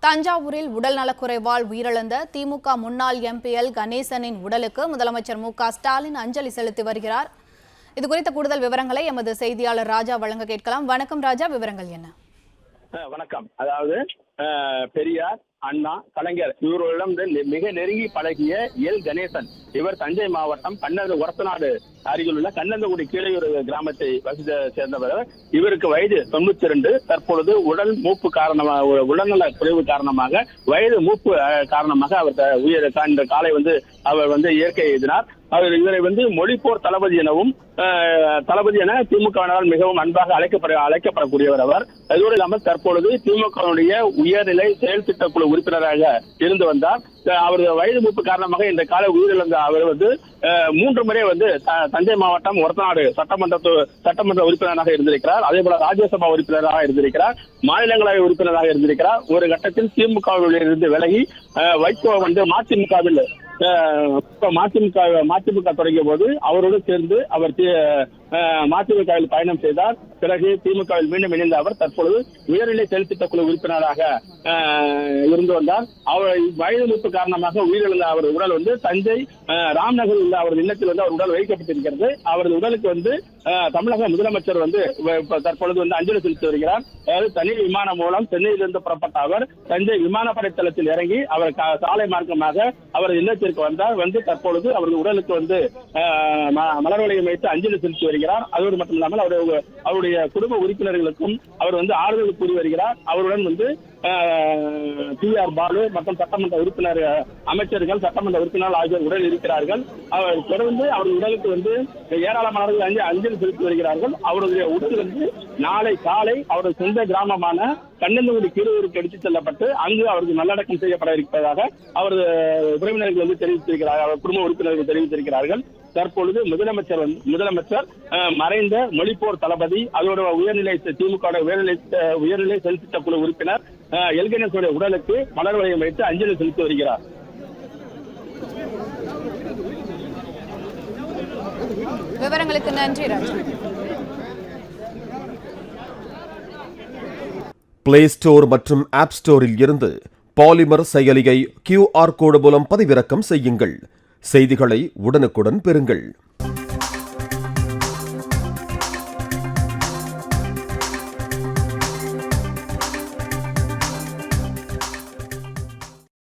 தஞ்சாவூரில் உடல் நலக்குறைவால் உயிரிழந்த திமுக முன்னாள் எம்பி.எல். கணேசனின் உடலுக்கு முதலமைச்சர் மு.க.ஸ்டாலின் அஞ்சலி செலுத்தி வருகிறார். இதுகுறித்த கூடுதல் விவரங்களை எமது செய்தியாளர் ராஜா வழங்க கேட்கலாம். வணக்கம் ராஜா, விவரங்கள் என்ன? வணக்கம். அதாவது பெரியார், அண்ணா, கலைஞர் இவர்களிடம் மிக நெருங்கி பழகிய எல். கணேசன் இவர் தஞ்சை மாவட்டம் ஒரத்தநாடு அருகில் உள்ள கண்ணந்தகுடி கீழையூர் கிராமத்தை சேர்ந்தவர். இவருக்கு வயது 92. தற்பொழுது உடல்நல குறைவு காரணமாக வயது மூப்பு காரணமாக அவர் இன்று காலை அவர் இயற்கை எழுதினார். இவரை மொழிப்போர் தளபதி எனவும் தளபதி என திமுகவினரால் மிகவும் அன்பாக அழைக்கப்படக்கூடியவர் அவர். அதோடு இல்லாமல் தற்பொழுது திமுகவுடைய உயர்நிலை செயல் திட்ட குழு உறுப்பினராக இருந்து வந்தார். அவரது வயது மூப்பு காரணமாக இந்த கால உயிரிழந்த அவர் 3 முறை தஞ்சை மாவட்டம் ஒரத்தநாடு சட்டமன்ற உறுப்பினராக இருந்திருக்கிறார். அதே போல ராஜ்யசபா உறுப்பினராக இருந்திருக்கிறார். மாநிலங்களவை உறுப்பினராக இருந்திருக்கிறார். ஒரு கட்டத்தில் திமுகவில் இருந்து விலகி வைகோ மதிமுக தொடங்கிய போது அவரோடு சேர்ந்து அவர் மதிமுகவில் பயணம் செய்தார். பிறகு திமுகவில் மீண்டும் இணைந்த அவர் தற்பொழுது உயர்நிலை செயல் திட்ட குழு உறுப்பினராக இருந்து வந்தார். அவர் வயது மூப்பு காரணமாக உயிரிழந்த அவர் உடல் தஞ்சை ராம்நகரில் உள்ள அவரது இல்லத்தில் அவர் உடல் வைக்கப்பட்டிருக்கிறது. அவரது உடலுக்கு தமிழக முதலமைச்சர் தற்பொழுது அஞ்சலி செலுத்தி வருகிறார். அதாவது தனி விமானம் மூலம் சென்னையிலிருந்து புறப்பட்ட அவர் தஞ்சை விமானப்படை தளத்தில் இறங்கி அவர் சாலை மார்க்கமாக அவரது இல்லத்திற்கு வந்தார். தற்பொழுது அவரது உடலுக்கு மலர் வளையம் வைத்து அஞ்சலி செலுத்தி வருகிறார். அதோடு மட்டுமில்லாமல் அவருடைய குடும்ப உறுப்பினர்களுக்கும் அவர் ஆறுதல் கூறி வருகிறார். அவருடன் டி.ஆர். பாலு மற்றும் சட்டமன்ற உறுப்பினர் அமைச்சர்கள், சட்டமன்ற உறுப்பினர்கள் ஆகியோர் உடல் இருக்கிறார்கள். அவர் தொடர்ந்து அவரது உடலுக்கு ஏராளமானவர்கள் அஞ்சலி செலுத்தி வருகிறார்கள். அவருடைய உடல் நாளை காலை அவரது சொந்த கிராமமான கண்ணந்தகுடி கீழையூருக்கு எடுத்துச் செல்லப்பட்டு அங்கு அவருக்கு நல்லடக்கம் செய்யப்பட இருப்பதாக அவரது உறவினர்கள் தெரிவித்திருக்கிறார்கள். அவர் குடும்ப உறுப்பினர்கள் தெரிவித்திருக்கிறார்கள். தற்பொழுது முதலமைச்சர் மறைந்த மொழிப்போர் தளபதி, அதோட திமுக உயர்நிலை செயல் திட்ட குழு உறுப்பினர் எல். கணேசனுடைய உடலுக்கு மலர் வளையம் வைத்து அஞ்சலி செலுத்தி வருகிறார். விவரங்களுக்கு நன்றி ராஜா. பிளே ஸ்டோர் மற்றும் ஆப் ஸ்டோரில் இருந்து பாலிமர் செயலியை QR கோடு மூலம் பதிவிறக்கம் செய்யுங்கள். செய்திகளை உடனுக்குடன் பெறுங்கள்.